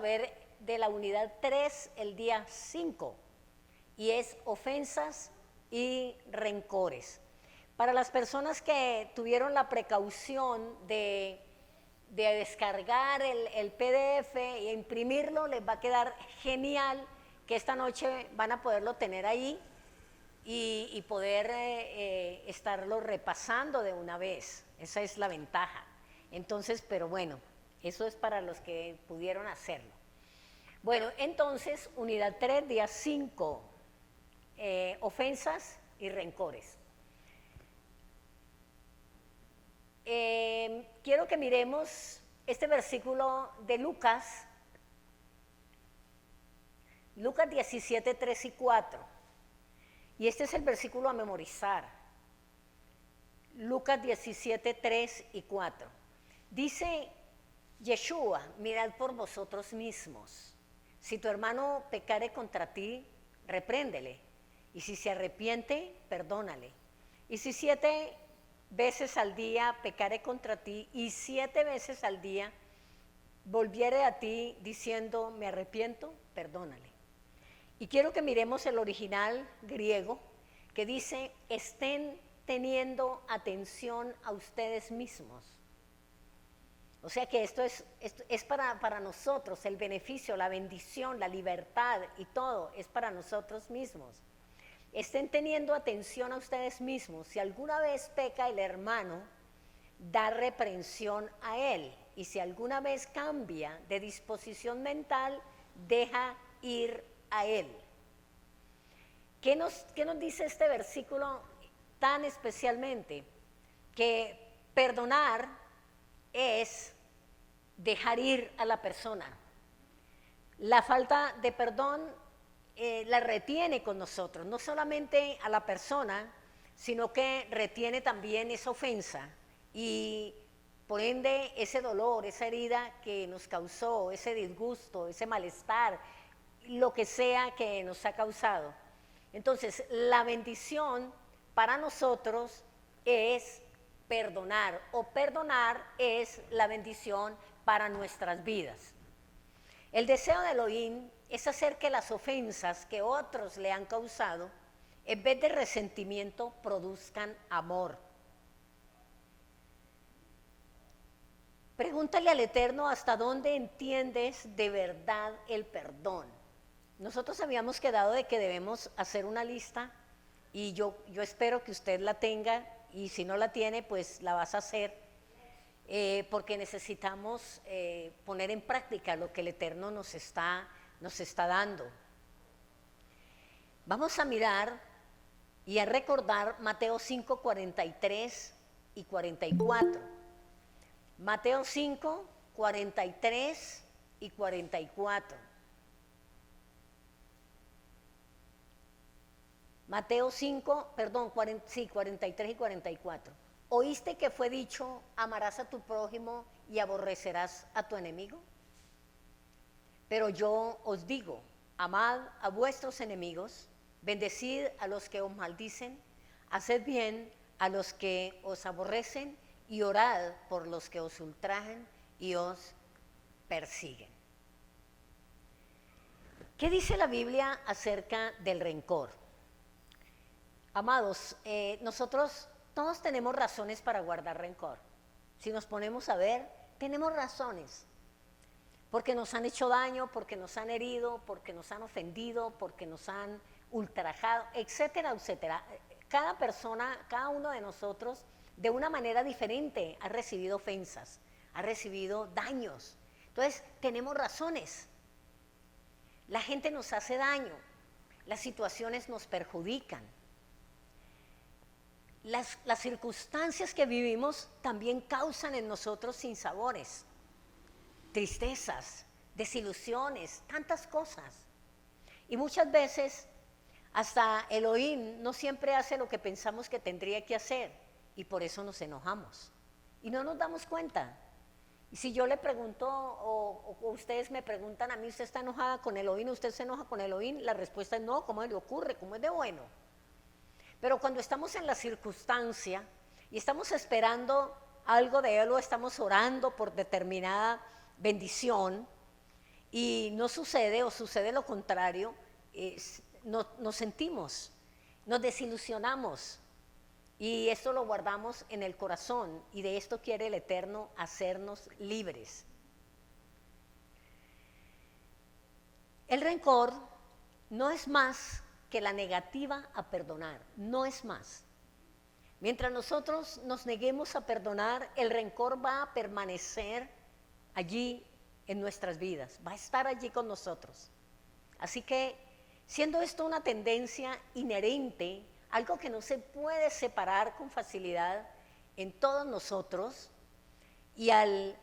ver de la unidad 3 el día 5 y es ofensas y rencores. Para las personas que tuvieron la precaución de descargar el PDF e imprimirlo, les va a quedar genial, que esta noche van a poderlo tener ahí y poder estarlo repasando de una vez. Esa es la ventaja. Entonces, pero bueno, eso es para los que pudieron hacerlo. Bueno, entonces, unidad 3, día 5, ofensas y rencores. Quiero que miremos este versículo de Lucas 17, 3 y 4. Y este es el versículo a memorizar. Lucas 17, 3 y 4. Dice Yeshua, mirad por vosotros mismos. Si tu hermano pecare contra ti, repréndele. Y si se arrepiente, perdónale. Y si 7 veces al día pecare contra ti y 7 veces al día volviere a ti diciendo me arrepiento, perdónale. Y quiero que miremos el original griego que dice estén teniendo atención a ustedes mismos. O sea que esto es para nosotros, el beneficio, la bendición, la libertad y todo es para nosotros mismos. Estén teniendo atención a ustedes mismos. Si alguna vez peca el hermano, da reprensión a él. Y si alguna vez cambia de disposición mental, deja ir a él. ¿Qué nos dice este versículo tan especialmente? Que perdonar es dejar ir a la persona. La falta de perdón la retiene con nosotros, no solamente a la persona, sino que retiene también esa ofensa y por ende ese dolor, esa herida que nos causó, ese disgusto, ese malestar, lo que sea que nos ha causado. Entonces, la bendición para nosotros es perdonar, o perdonar es la bendición para nuestras vidas. El deseo de Elohim es hacer que las ofensas que otros le han causado, en vez de resentimiento, produzcan amor. Pregúntale al Eterno hasta dónde entiendes de verdad el perdón. Nosotros habíamos quedado de que debemos hacer una lista y yo espero que usted la tenga y si no la tiene, pues la vas a hacer. Porque necesitamos poner en práctica lo que el Eterno nos está dando. Vamos a mirar y a recordar Mateo 5, 43 y 44. Mateo 5, 43 y 44. Mateo 5, perdón, 43 y 44. ¿Oíste que fue dicho, amarás a tu prójimo y aborrecerás a tu enemigo? Pero yo os digo, amad a vuestros enemigos, bendecid a los que os maldicen, haced bien a los que os aborrecen y orad por los que os ultrajan y os persiguen. ¿Qué dice la Biblia acerca del rencor? Amados, nosotros todos tenemos razones para guardar rencor. Si nos ponemos a ver, tenemos razones. Porque nos han hecho daño, porque nos han herido, porque nos han ofendido, porque nos han ultrajado, etcétera, etcétera. Cada persona, cada uno de nosotros, de una manera diferente, ha recibido ofensas, ha recibido daños. Entonces, tenemos razones. La gente nos hace daño, las situaciones nos perjudican. Las circunstancias que vivimos también causan en nosotros sinsabores, tristezas, desilusiones, tantas cosas. Y muchas veces hasta Elohim no siempre hace lo que pensamos que tendría que hacer y por eso nos enojamos y no nos damos cuenta. Y si yo le pregunto o ustedes me preguntan a mí, ¿usted está enojada con Elohim? ¿Usted se enoja con Elohim? La respuesta es no, ¿cómo le ocurre? ¿Cómo es de bueno? Pero cuando estamos en la circunstancia y estamos esperando algo de Él o estamos orando por determinada bendición y no sucede o sucede lo contrario, nos sentimos, nos desilusionamos y esto lo guardamos en el corazón y de esto quiere el Eterno hacernos libres. El rencor no es más que la negativa a perdonar, no es más. Mientras nosotros nos neguemos a perdonar, el rencor va a permanecer allí en nuestras vidas, va a estar allí con nosotros. Así que, siendo esto una tendencia inherente, algo que no se puede separar con facilidad en todos nosotros, y al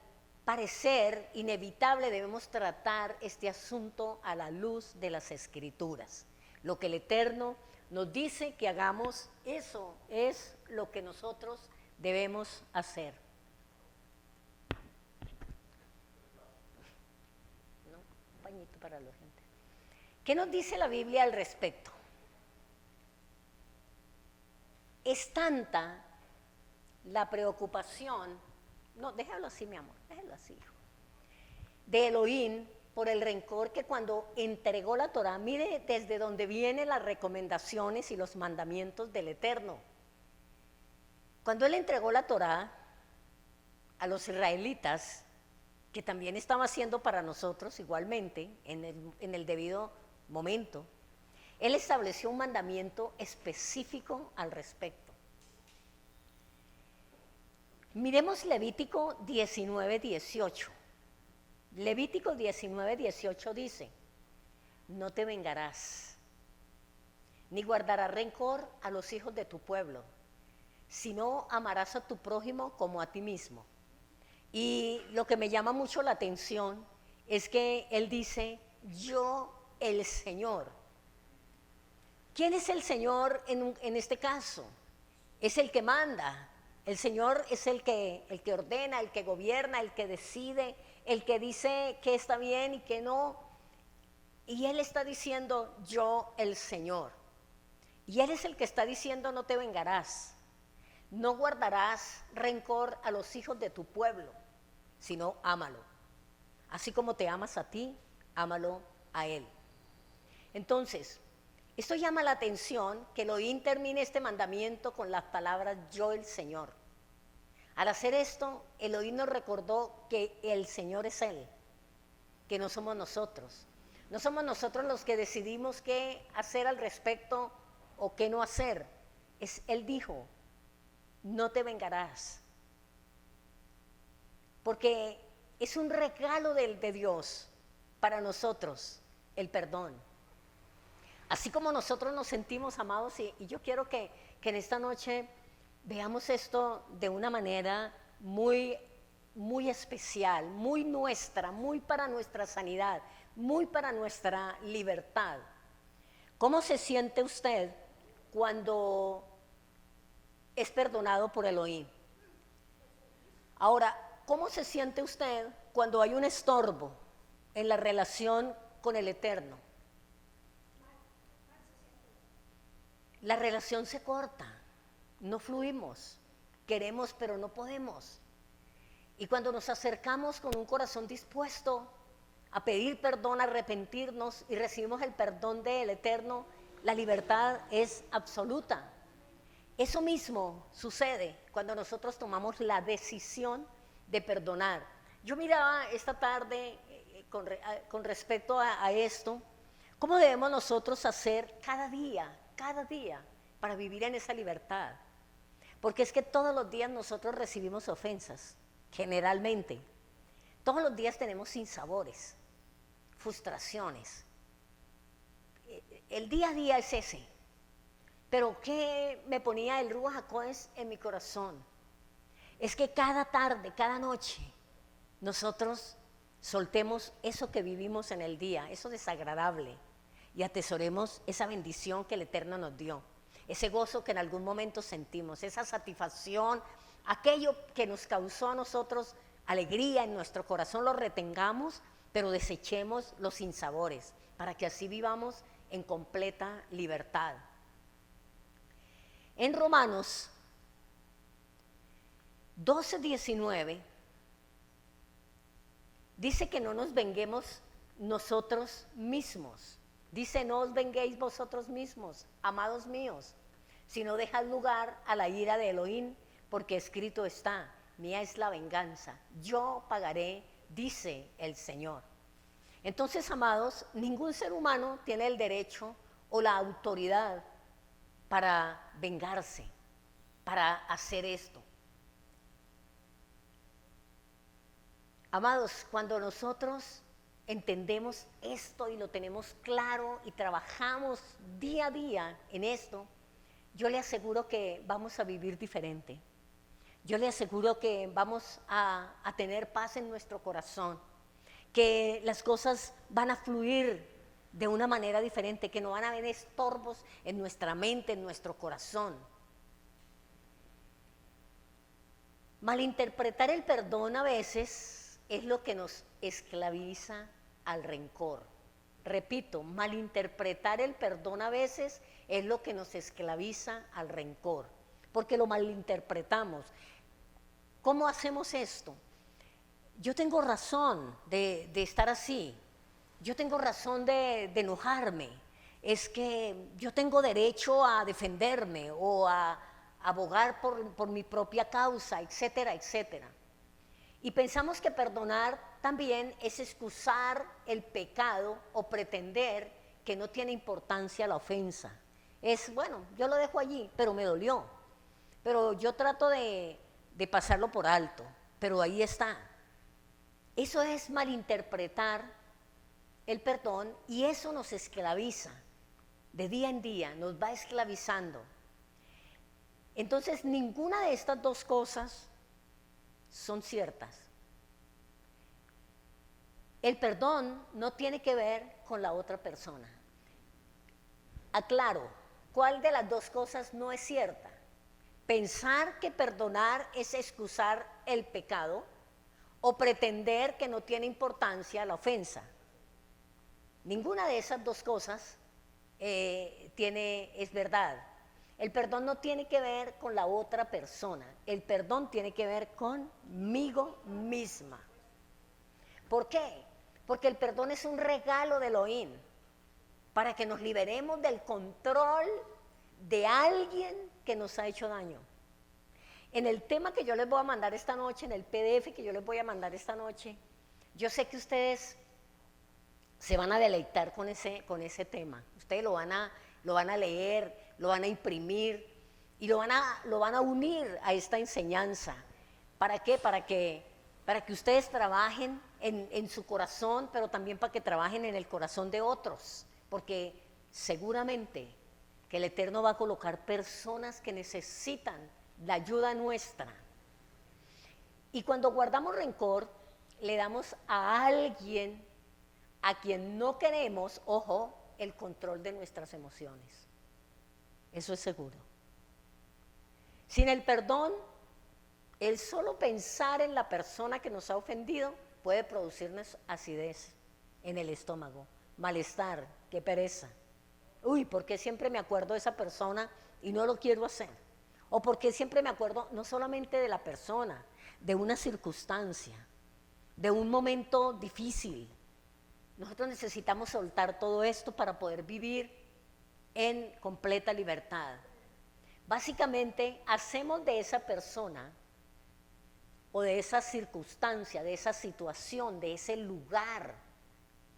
parecer inevitable debemos tratar este asunto a la luz de las Escrituras. Lo que el Eterno nos dice que hagamos, eso es lo que nosotros debemos hacer. ¿No? Un pañito para la gente. ¿Qué nos dice la Biblia al respecto? Es tanta la preocupación, no, déjalo así, mi amor, déjalo así, hijo, de Elohim por el rencor que cuando entregó la Torá, mire desde donde vienen las recomendaciones y los mandamientos del Eterno. Cuando Él entregó la Torá a los israelitas, que también estaba haciendo para nosotros igualmente, en el debido momento, Él estableció un mandamiento específico al respecto. Miremos Levítico 19:18. Levítico 19:18 dice: no te vengarás, ni guardarás rencor a los hijos de tu pueblo, sino amarás a tu prójimo como a ti mismo. Y lo que me llama mucho la atención es que él dice, yo el Señor. ¿Quién es el Señor en este caso? Es el que manda. El Señor es el que ordena, el que gobierna, el que decide, el que dice que está bien y que no. Y Él está diciendo, yo el Señor. Y Él es el que está diciendo, no te vengarás. No guardarás rencor a los hijos de tu pueblo, sino ámalo. Así como te amas a ti, ámalo a Él. Entonces, esto llama la atención que Elohim termine este mandamiento con las palabras yo el Señor. Al hacer esto, Elohim nos recordó que el Señor es Él, que no somos nosotros. No somos nosotros los que decidimos qué hacer al respecto o qué no hacer. Él dijo, no te vengarás. Porque es un regalo de Dios para nosotros el perdón. Así como nosotros nos sentimos amados, y yo quiero que en esta noche veamos esto de una manera muy, muy especial, muy nuestra, muy para nuestra sanidad, muy para nuestra libertad. ¿Cómo se siente usted cuando es perdonado por Elohim? Ahora, ¿cómo se siente usted cuando hay un estorbo en la relación con el Eterno? La relación se corta, no fluimos, queremos pero no podemos. Y cuando nos acercamos con un corazón dispuesto a pedir perdón, a arrepentirnos y recibimos el perdón del Eterno, la libertad es absoluta. Eso mismo sucede cuando nosotros tomamos la decisión de perdonar. Yo miraba esta tarde con respecto a esto, cómo debemos nosotros hacer cada día para vivir en esa libertad. Porque es que todos los días nosotros recibimos ofensas, generalmente. Todos los días tenemos sinsabores, frustraciones. El día a día es ese. Pero ¿qué me ponía el Ruach HaKodesh en mi corazón? Es que cada tarde, cada noche, nosotros soltemos eso que vivimos en el día, eso desagradable, y atesoremos esa bendición que el Eterno nos dio, ese gozo que en algún momento sentimos, esa satisfacción, aquello que nos causó a nosotros alegría en nuestro corazón, lo retengamos, pero desechemos los sinsabores, para que así vivamos en completa libertad. En Romanos 12:19 dice que no nos venguemos nosotros mismos. Dice, no os venguéis vosotros mismos, amados míos, sino dejad lugar a la ira de Elohim, porque escrito está, mía es la venganza, yo pagaré, dice el Señor. Entonces, amados, ningún ser humano tiene el derecho o la autoridad para vengarse, para hacer esto. Amados, cuando nosotros entendemos esto y lo tenemos claro y trabajamos día a día en esto, yo le aseguro que vamos a vivir diferente. Yo le aseguro que vamos a tener paz en nuestro corazón, que las cosas van a fluir de una manera diferente, que no van a haber estorbos en nuestra mente, en nuestro corazón. Malinterpretar el perdón a veces es lo que nos esclaviza al rencor. Repito, malinterpretar el perdón a veces es lo que nos esclaviza al rencor, porque lo malinterpretamos. ¿Cómo hacemos esto? Yo tengo razón de estar así, yo tengo razón de enojarme, es que yo tengo derecho a defenderme o a abogar por mi propia causa, etcétera, etcétera. Y pensamos que perdonar también es excusar el pecado o pretender que no tiene importancia la ofensa. Es, bueno, yo lo dejo allí, pero me dolió. Pero yo trato de pasarlo por alto, pero ahí está. Eso es malinterpretar el perdón y eso nos esclaviza. De día en día nos va esclavizando. Entonces, ninguna de estas dos cosas son ciertas. El perdón no tiene que ver con la otra persona. Aclaro, ¿cuál de las dos cosas no es cierta? Pensar que perdonar es excusar el pecado o pretender que no tiene importancia la ofensa. Ninguna de esas dos cosas es verdad. El perdón no tiene que ver con la otra persona, el perdón tiene que ver conmigo misma. ¿Por qué? Porque el perdón es un regalo de Elohim para que nos liberemos del control de alguien que nos ha hecho daño. En el tema que yo les voy a mandar esta noche, en el PDF que yo les voy a mandar esta noche, yo sé que ustedes se van a deleitar con ese tema. Ustedes lo van a leer, lo van a imprimir y lo van a unir a esta enseñanza. ¿Para qué? Para que ustedes trabajen en su corazón, pero también para que trabajen en el corazón de otros, porque seguramente que el Eterno va a colocar personas que necesitan la ayuda nuestra. Y cuando guardamos rencor, le damos a alguien a quien no queremos, ojo, el control de nuestras emociones. Eso es seguro. Sin el perdón, el solo pensar en la persona que nos ha ofendido puede producirnos acidez en el estómago, malestar, qué pereza. Uy, ¿por qué siempre me acuerdo de esa persona y no lo quiero hacer? O ¿por qué siempre me acuerdo no solamente de la persona, de una circunstancia, de un momento difícil? Nosotros necesitamos soltar todo esto para poder vivir en completa libertad. Básicamente, hacemos de esa persona o de esa circunstancia, de esa situación, de ese lugar,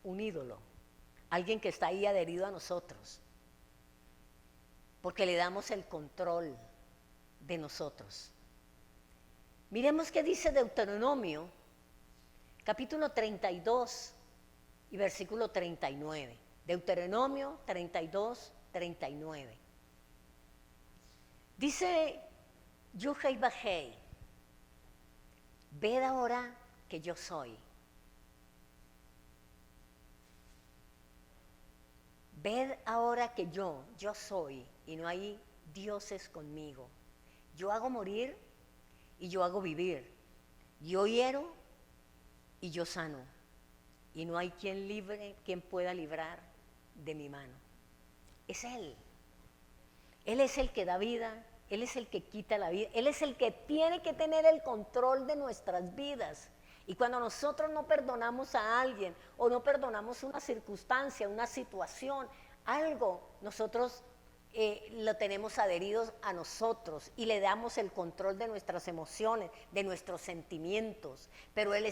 un ídolo, alguien que está ahí adherido a nosotros, porque le damos el control de nosotros. Miremos qué dice Deuteronomio, capítulo 32 y versículo 39. Deuteronomio 32, 39. Dice Yuhei Bajei, ved ahora que yo soy. Ved ahora que yo soy y no hay dioses conmigo. Yo hago morir y yo hago vivir. Yo hiero y yo sano. Y no hay quien pueda librar de mi mano. Es Él. Él es el que da vida, Él es el que quita la vida, Él es el que tiene que tener el control de nuestras vidas. Y cuando nosotros no perdonamos a alguien o no perdonamos una circunstancia, una situación, algo, nosotros lo tenemos adheridos a nosotros y le damos el control de nuestras emociones, de nuestros sentimientos. Pero el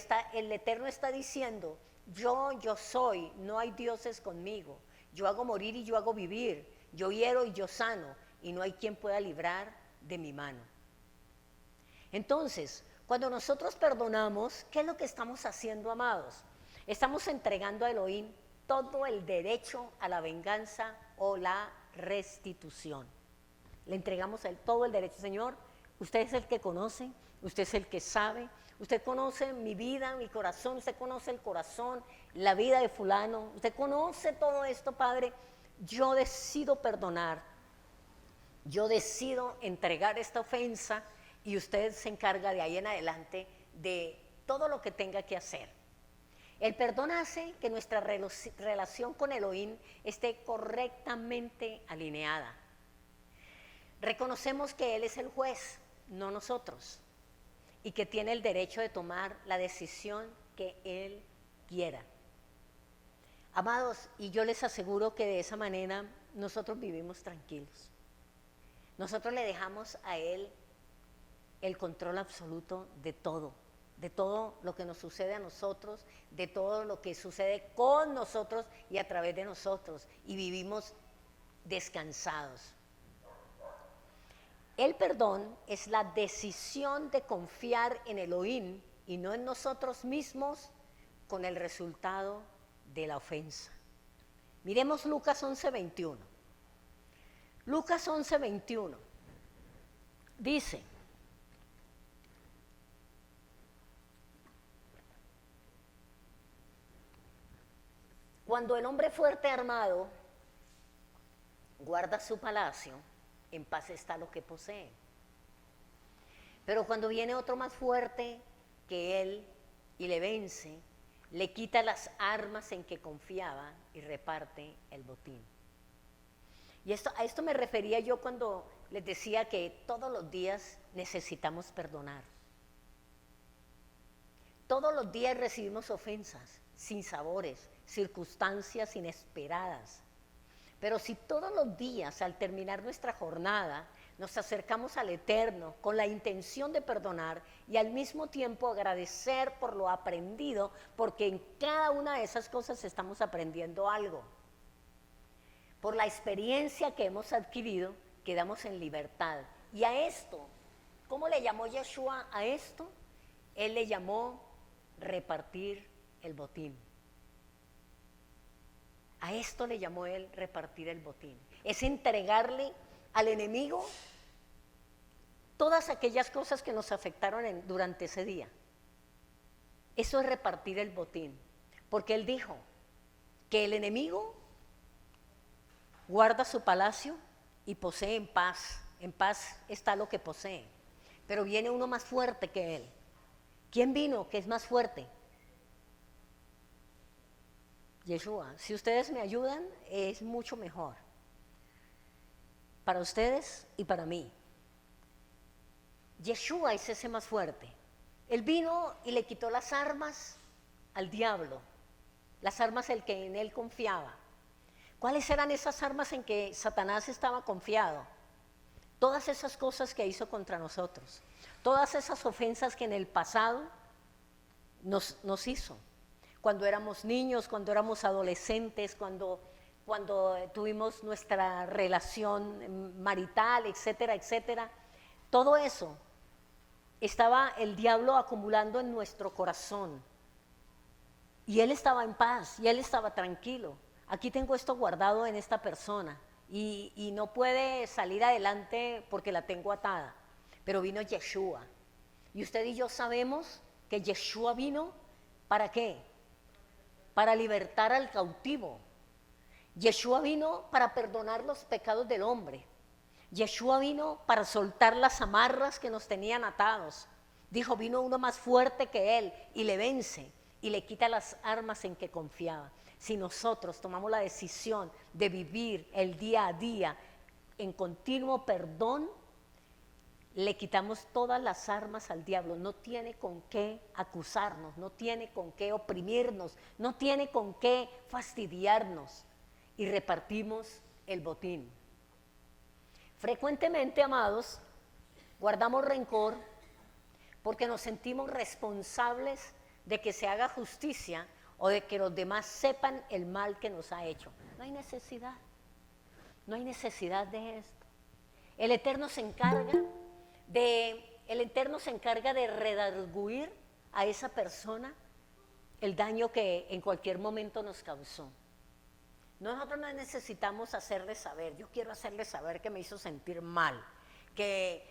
Eterno está diciendo, yo soy, no hay dioses conmigo. Yo hago morir y yo hago vivir. Yo hiero y yo sano. Y no hay quien pueda librar de mi mano. Entonces, cuando nosotros perdonamos, ¿qué es lo que estamos haciendo, amados? Estamos entregando a Elohim todo el derecho a la venganza o la restitución. Le entregamos a él todo el derecho. Señor, usted es el que conoce, usted es el que sabe, usted conoce mi vida, mi corazón, usted conoce el corazón, la vida de fulano, usted conoce todo esto, Padre. Yo decido perdonar, yo decido entregar esta ofensa y usted se encarga de ahí en adelante de todo lo que tenga que hacer. El perdón hace que nuestra relación con Elohim esté correctamente alineada. Reconocemos que Él es el juez, no nosotros, y que tiene el derecho de tomar la decisión que Él quiera. Amados, y yo les aseguro que de esa manera nosotros vivimos tranquilos. Nosotros le dejamos a Él el control absoluto de todo lo que nos sucede a nosotros, de todo lo que sucede con nosotros y a través de nosotros, y vivimos descansados. El perdón es la decisión de confiar en Elohim y no en nosotros mismos con el resultado de la ofensa. Miremos Lucas 11:21. Lucas 11:21 dice: cuando el hombre fuerte armado guarda su palacio, en paz está lo que posee. Pero cuando viene otro más fuerte que él y le vence, le quita las armas en que confiaba y reparte el botín. Y a esto me refería yo cuando les decía que todos los días necesitamos perdonar. Todos los días recibimos ofensas, sinsabores, circunstancias inesperadas. Pero si todos los días al terminar nuestra jornada nos acercamos al Eterno con la intención de perdonar y al mismo tiempo agradecer por lo aprendido, porque en cada una de esas cosas estamos aprendiendo algo. Por la experiencia que hemos adquirido, quedamos en libertad. Y a esto, ¿cómo le llamó Yeshua a esto? Él le llamó repartir el botín. A esto le llamó él repartir el botín. Es entregarle al enemigo todas aquellas cosas que nos afectaron durante ese día. Eso es repartir el botín. Porque él dijo que el enemigo guarda su palacio y posee en paz. En paz está lo que posee. Pero viene uno más fuerte que él. ¿Quién vino que es más fuerte? Yeshua. Si ustedes me ayudan, es mucho mejor. Para ustedes y para mí. Yeshua es ese más fuerte. Él vino y le quitó las armas al diablo. Las armas en él confiaba. ¿Cuáles eran esas armas en que Satanás estaba confiado? Todas esas cosas que hizo contra nosotros. Todas esas ofensas que en el pasado nos hizo. Cuando éramos niños, cuando éramos adolescentes, cuando tuvimos nuestra relación marital, etcétera, etcétera. Todo eso estaba el diablo acumulando en nuestro corazón. Y él estaba en paz, y él estaba tranquilo. Aquí tengo esto guardado en esta persona, y no puede salir adelante porque la tengo atada. Pero vino Yeshua. Y usted y yo sabemos que Yeshua vino, ¿para qué? Para libertar al cautivo. Yeshua vino para perdonar los pecados del hombre. Yeshua vino para soltar las amarras que nos tenían atados. Dijo, vino uno más fuerte que él y le vence y le quita las armas en que confiaba. Si nosotros tomamos la decisión de vivir el día a día en continuo perdón, le quitamos todas las armas al diablo. No tiene con qué acusarnos, no tiene con qué oprimirnos, no tiene con qué fastidiarnos. Y repartimos el botín. Frecuentemente, amados, guardamos rencor porque nos sentimos responsables de que se haga justicia o de que los demás sepan el mal que nos ha hecho. No hay necesidad, no hay necesidad de esto. El Eterno se encarga de redarguir a esa persona el daño que en cualquier momento nos causó. Nosotros no necesitamos hacerle saber, yo quiero hacerle saber que me hizo sentir mal, que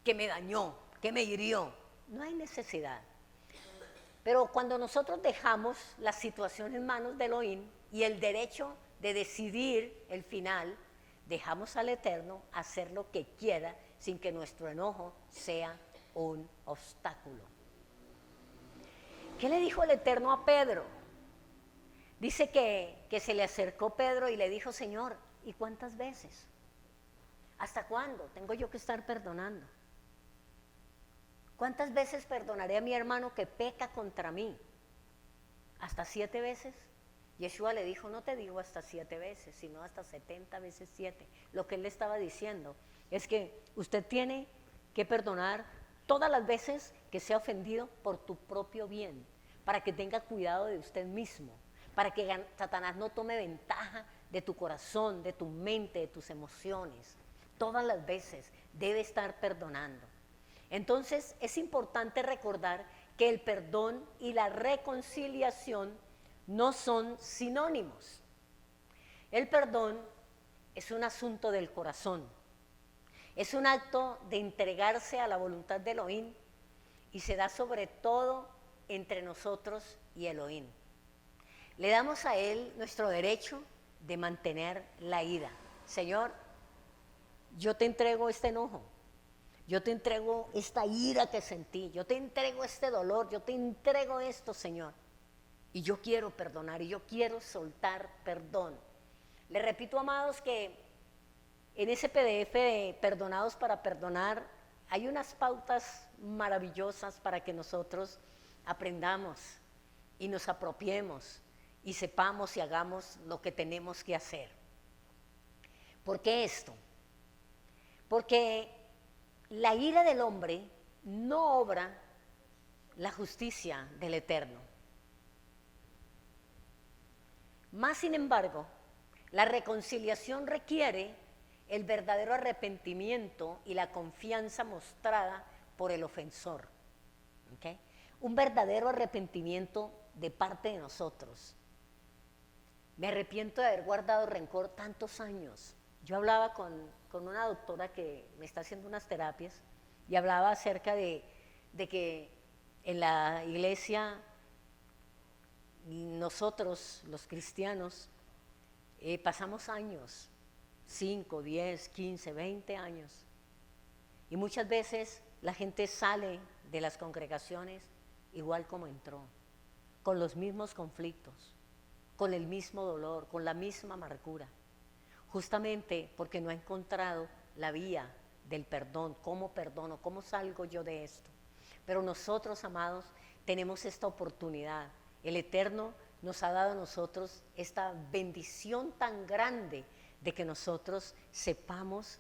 me dañó, que me hirió. No hay necesidad. Pero cuando nosotros dejamos la situación en manos de Elohim y el derecho de decidir el final, dejamos al Eterno hacer lo que quiera sin que nuestro enojo sea un obstáculo. ¿Qué le dijo el Eterno a Pedro? Dice que se le acercó Pedro y le dijo, Señor, ¿y cuántas veces? ¿Hasta cuándo tengo yo que estar perdonando? ¿Cuántas veces perdonaré a mi hermano que peca contra mí? ¿Hasta 7 veces? Yeshua le dijo, no te digo hasta 7 veces, sino hasta 70 veces 7. Lo que él le estaba diciendo es que usted tiene que perdonar todas las veces que sea ofendido por tu propio bien, para que tenga cuidado de usted mismo, para que Satanás no tome ventaja de tu corazón, de tu mente, de tus emociones. Todas las veces debe estar perdonando. Entonces es importante recordar que el perdón y la reconciliación no son sinónimos. El perdón es un asunto del corazón. Es un acto de entregarse a la voluntad de Elohim y se da sobre todo entre nosotros y Elohim. Le damos a Él nuestro derecho de mantener la ira. Señor, yo te entrego este enojo, yo te entrego esta ira que sentí, yo te entrego este dolor, yo te entrego esto, Señor. Y yo quiero perdonar y yo quiero soltar perdón. Le repito, amados, que en ese PDF de Perdonados para Perdonar hay unas pautas maravillosas para que nosotros aprendamos y nos apropiemos y sepamos y hagamos lo que tenemos que hacer. ¿Por qué esto? Porque la ira del hombre no obra la justicia del Eterno. Más sin embargo, la reconciliación requiere el verdadero arrepentimiento y la confianza mostrada por el ofensor. ¿Okay? Un verdadero arrepentimiento de parte de nosotros. Me arrepiento de haber guardado rencor tantos años. Yo hablaba con una doctora que me está haciendo unas terapias y hablaba acerca de que en la iglesia nosotros, los cristianos, pasamos años, 5, 10, 15, 20 años. Y muchas veces la gente sale de las congregaciones igual como entró, con los mismos conflictos, con el mismo dolor, con la misma amargura, justamente porque no ha encontrado la vía del perdón. ¿Cómo perdono? ¿Cómo salgo yo de esto? Pero nosotros, amados, tenemos esta oportunidad. El Eterno nos ha dado a nosotros esta bendición tan grande de que nosotros sepamos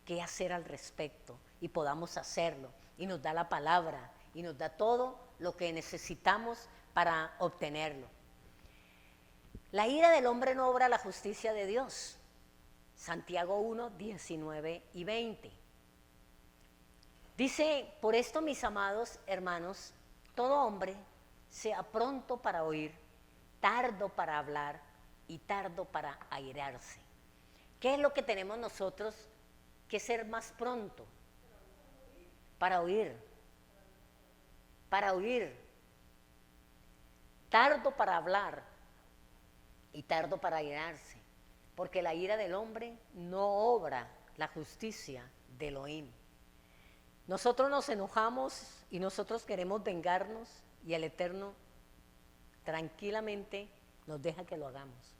qué hacer al respecto y podamos hacerlo. Y nos da la palabra y nos da todo lo que necesitamos para obtenerlo. La ira del hombre no obra la justicia de Dios. Santiago 1, 19 y 20. Dice, por esto, mis amados hermanos, todo hombre sea pronto para oír, tardo para hablar y tardo para airarse. ¿Qué es lo que tenemos nosotros que ser más pronto? Para oír. Para oír. Tardo para hablar y tardo para airarse. Porque la ira del hombre no obra la justicia de Elohim. Nosotros nos enojamos y nosotros queremos vengarnos y el Eterno tranquilamente nos deja que lo hagamos.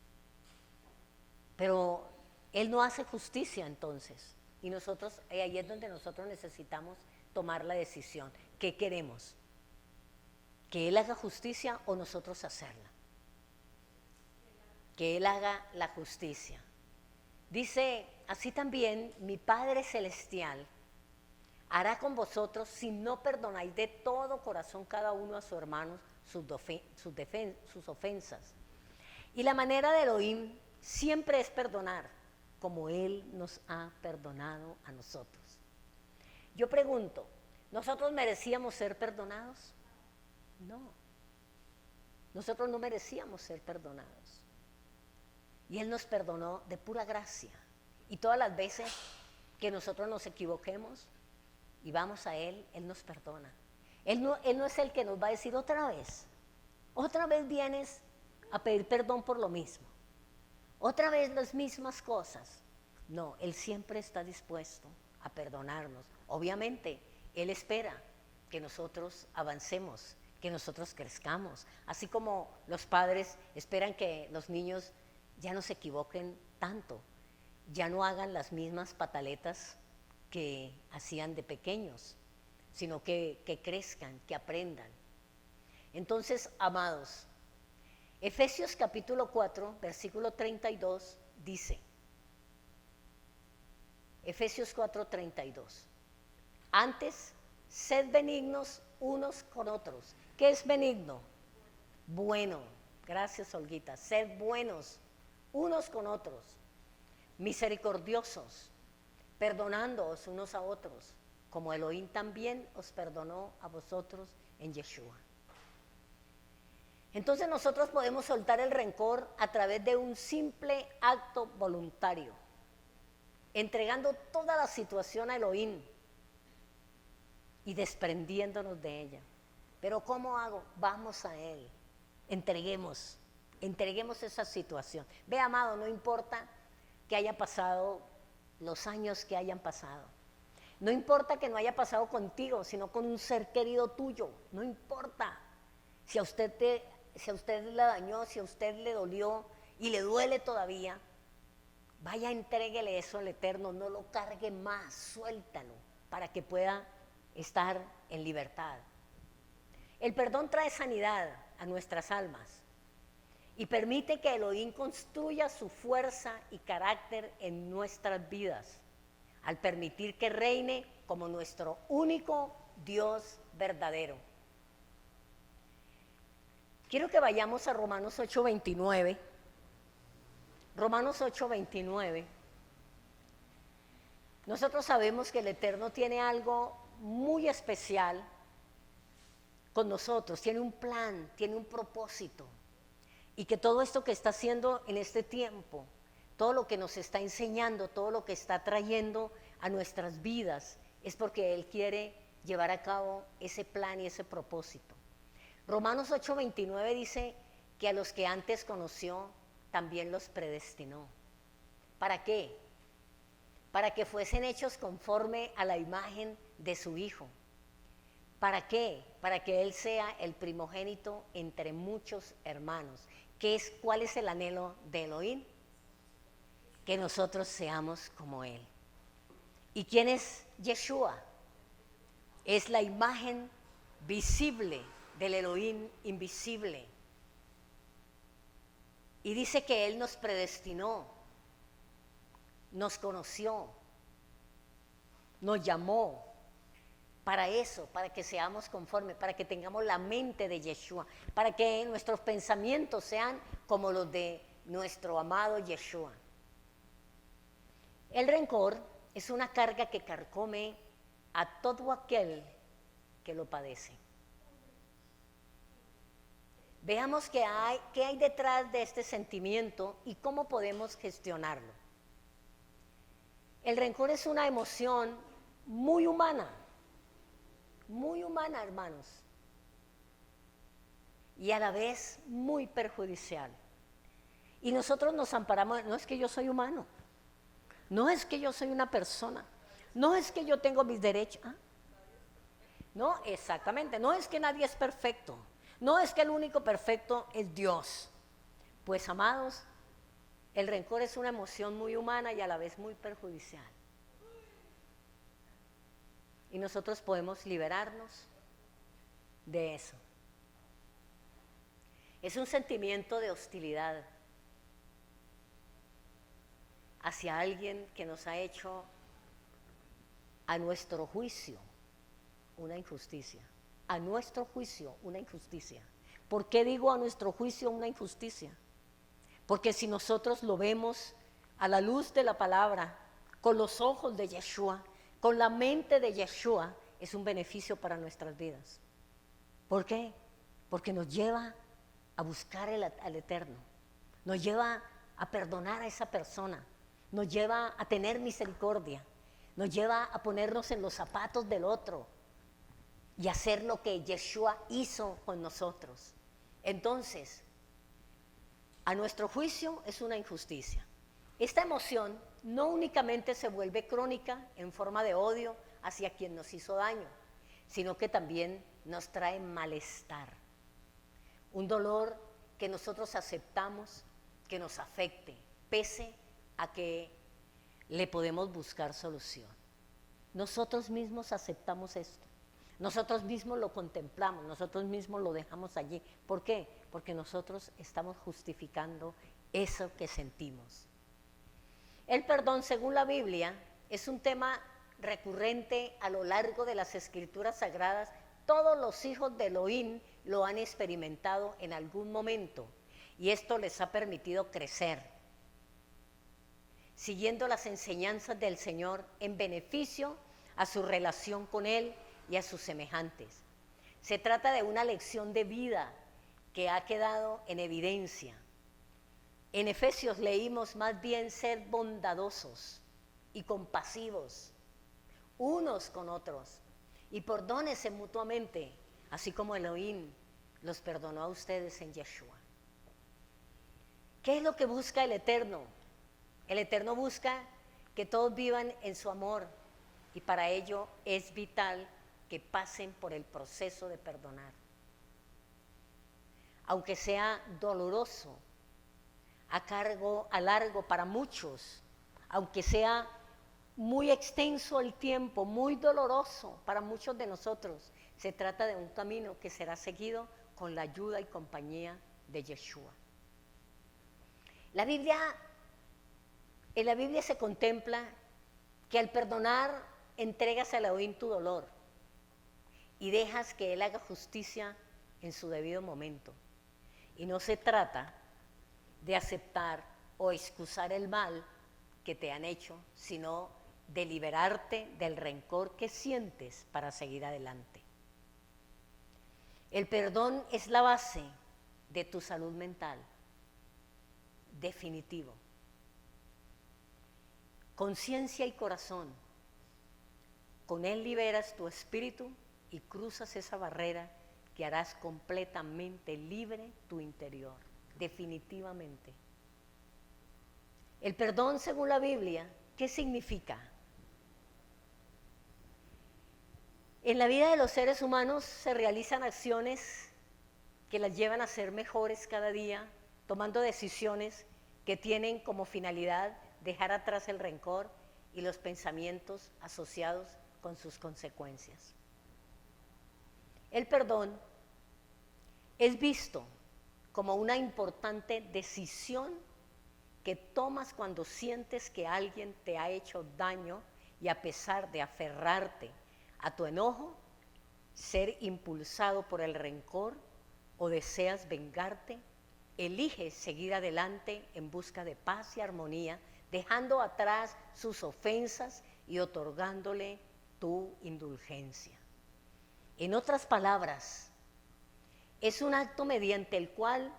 Pero Él no hace justicia entonces Y nosotros, ahí es donde nosotros necesitamos tomar la decisión. ¿Qué queremos? ¿Que Él haga justicia o nosotros hacerla? Que Él haga la justicia. Dice, así también mi Padre Celestial hará con vosotros si no perdonáis de todo corazón cada uno a su hermano sus ofensas. Y la manera de Elohim siempre es perdonar, como Él nos ha perdonado a nosotros. Yo pregunto, ¿nosotros merecíamos ser perdonados? No. Nosotros no merecíamos ser perdonados. Y Él nos perdonó de pura gracia. Y todas las veces que nosotros nos equivoquemos y vamos a Él, Él nos perdona. Él no es el que nos va a decir otra vez vienes a pedir perdón por lo mismo. Otra vez las mismas cosas. No, Él siempre está dispuesto a perdonarnos. Obviamente, Él espera que nosotros avancemos, que nosotros crezcamos. Así como los padres esperan que los niños ya no se equivoquen tanto, ya no hagan las mismas pataletas que hacían de pequeños, sino que crezcan, que aprendan. Entonces, amados, Efesios capítulo 4, versículo 32 dice, Efesios 4, 32, antes, sed benignos unos con otros. ¿Qué es benigno? Bueno, gracias Olguita, sed buenos unos con otros, misericordiosos, perdonándoos unos a otros, como Elohim también os perdonó a vosotros en Yeshua. Entonces nosotros podemos soltar el rencor a través de un simple acto voluntario, entregando toda la situación a Elohim y desprendiéndonos de ella. Pero ¿cómo hago? Vamos a Él, entreguemos esa situación. Ve, amado, no importa que haya pasado los años que hayan pasado. No importa que no haya pasado contigo, sino con un ser querido tuyo. No importa si a usted le dañó, si a usted le dolió y le duele todavía. Vaya, entréguele eso al Eterno, no lo cargue más, suéltalo para que pueda estar en libertad. El perdón trae sanidad a nuestras almas y permite que Elohim construya su fuerza y carácter en nuestras vidas, al permitir que reine como nuestro único Dios verdadero. Quiero que vayamos a Romanos 8:29. Romanos 8:29. Nosotros sabemos que el Eterno tiene algo muy especial con nosotros, tiene un plan, tiene un propósito. Y que todo esto que está haciendo en este tiempo, todo lo que nos está enseñando, todo lo que está trayendo a nuestras vidas, es porque Él quiere llevar a cabo ese plan y ese propósito. Romanos 8:29 dice que a los que antes conoció, también los predestinó. ¿Para qué? Para que fuesen hechos conforme a la imagen de su Hijo. ¿Para qué? Para que Él sea el primogénito entre muchos hermanos. ¿Cuál es el anhelo de Elohim? Que nosotros seamos como Él. ¿Y quién es Yeshua? Es la imagen visible del Elohim invisible. Y dice que Él nos predestinó, nos conoció, nos llamó para eso, para que seamos conformes, para que tengamos la mente de Yeshua, para que nuestros pensamientos sean como los de nuestro amado Yeshua. El rencor es una carga que carcome a todo aquel que lo padece. Veamos qué hay detrás de este sentimiento y cómo podemos gestionarlo. El rencor es una emoción muy humana, hermanos, y a la vez muy perjudicial. Y nosotros nos amparamos, no es que yo soy humano, no es que yo soy una persona, no es que yo tengo mis derechos, no, exactamente, no es que nadie es perfecto, no es que el único perfecto es Dios. Pues, amados, el rencor es una emoción muy humana y a la vez muy perjudicial. Y nosotros podemos liberarnos de eso. Es un sentimiento de hostilidad hacia alguien que nos ha hecho, a nuestro juicio, una injusticia. A nuestro juicio, una injusticia. ¿Por qué digo a nuestro juicio una injusticia? Porque si nosotros lo vemos a la luz de la palabra, con los ojos de Yeshua, con la mente de Yeshua, es un beneficio para nuestras vidas. ¿Por qué? Porque nos lleva a buscar al Eterno, nos lleva a perdonar a esa persona, nos lleva a tener misericordia, nos lleva a ponernos en los zapatos del otro y hacer lo que Yeshua hizo con nosotros. Entonces, a nuestro juicio es una injusticia. Esta emoción no únicamente se vuelve crónica en forma de odio hacia quien nos hizo daño, sino que también nos trae malestar. Un dolor que nosotros aceptamos, que nos afecte, pese a que le podemos buscar solución. Nosotros mismos aceptamos esto, nosotros mismos lo contemplamos, nosotros mismos lo dejamos allí. ¿Por qué? Porque nosotros estamos justificando eso que sentimos. El perdón, según la Biblia, es un tema recurrente a lo largo de las Escrituras Sagradas. Todos los hijos de Elohim lo han experimentado en algún momento y esto les ha permitido crecer, siguiendo las enseñanzas del Señor en beneficio a su relación con Él y a sus semejantes. Se trata de una lección de vida que ha quedado en evidencia. En Efesios leímos más bien ser bondadosos y compasivos unos con otros y perdónense mutuamente, así como Elohim los perdonó a ustedes en Yeshua. ¿Qué es lo que busca el Eterno? El Eterno busca que todos vivan en su amor y para ello es vital que pasen por el proceso de perdonar. Aunque sea doloroso, a largo para muchos, aunque sea muy extenso el tiempo, muy doloroso para muchos de nosotros, se trata de un camino que será seguido con la ayuda y compañía de Yeshua. En la Biblia se contempla que al perdonar entregas a Elohim tu dolor y dejas que Él haga justicia en su debido momento. Y no se trata de aceptar o excusar el mal que te han hecho, sino de liberarte del rencor que sientes para seguir adelante. El perdón es la base de tu salud mental, definitivo. Conciencia y corazón, con él liberas tu espíritu y cruzas esa barrera que harás completamente libre tu interior, definitivamente. El perdón, según la Biblia, ¿qué significa? En la vida de los seres humanos se realizan acciones que las llevan a ser mejores cada día, tomando decisiones que tienen como finalidad dejar atrás el rencor y los pensamientos asociados con sus consecuencias. El perdón es visto como una importante decisión que tomas cuando sientes que alguien te ha hecho daño y a pesar de aferrarte a tu enojo, ser impulsado por el rencor o deseas vengarte, eliges seguir adelante en busca de paz y armonía, dejando atrás sus ofensas y otorgándole tu indulgencia. En otras palabras, es un acto mediante el cual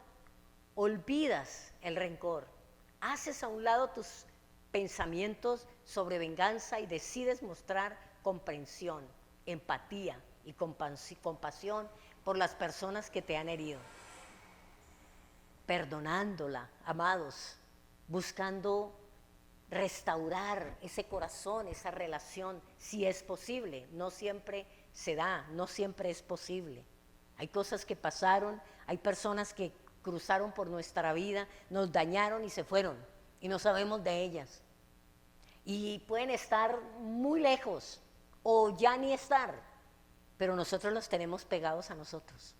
olvidas el rencor, haces a un lado tus pensamientos sobre venganza y decides mostrar comprensión, empatía y compasión por las personas que te han herido. Perdonándola, amados, buscando restaurar ese corazón, esa relación, si es posible. No siempre se da, no siempre es posible. Hay cosas que pasaron, hay personas que cruzaron por nuestra vida, nos dañaron y se fueron, y no sabemos de ellas. Y pueden estar muy lejos o ya ni estar, pero nosotros los tenemos pegados a nosotros,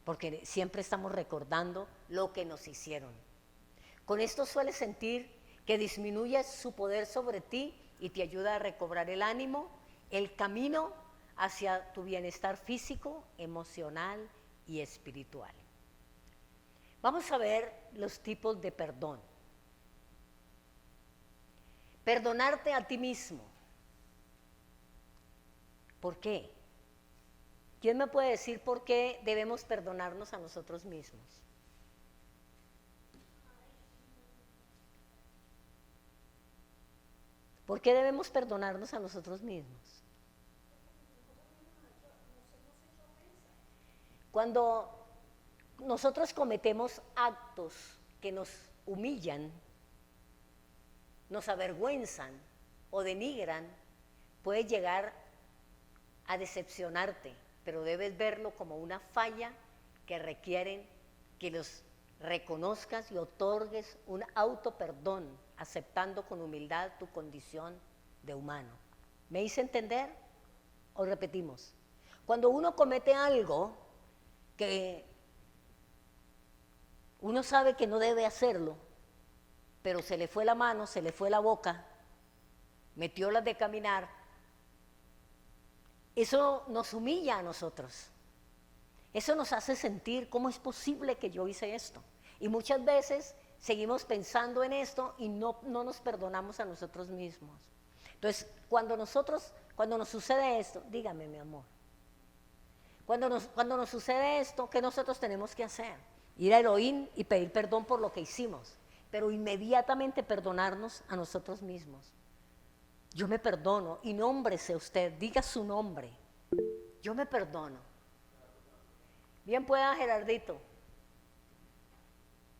porque siempre estamos recordando lo que nos hicieron. Con esto sueles sentir que disminuye su poder sobre ti y te ayuda a recobrar el ánimo, el camino hacia tu bienestar físico, emocional y espiritual. Vamos a ver los tipos de perdón. Perdonarte a ti mismo. ¿Por qué? ¿Quién me puede decir por qué debemos perdonarnos a nosotros mismos? ¿Por qué debemos perdonarnos a nosotros mismos? Cuando nosotros cometemos actos que nos humillan, nos avergüenzan o denigran, puede llegar a decepcionarte, pero debes verlo como una falla que requieren que los reconozcas y otorgues un autoperdón, aceptando con humildad tu condición de humano. ¿Me hice entender? ¿O repetimos? Cuando uno comete algo que uno sabe que no debe hacerlo, pero se le fue la mano, se le fue la boca, metió las de caminar, eso nos humilla a nosotros. Eso nos hace sentir cómo es posible que yo hice esto. Y muchas veces seguimos pensando en esto y no nos perdonamos a nosotros mismos. Entonces, cuando nos sucede esto, dígame mi amor, cuando nos sucede esto, ¿qué nosotros tenemos que hacer? Ir a Elohim y pedir perdón por lo que hicimos, pero inmediatamente perdonarnos a nosotros mismos. Yo me perdono, y nómbrese usted, diga su nombre. Yo me perdono. Bien pueda, Gerardito.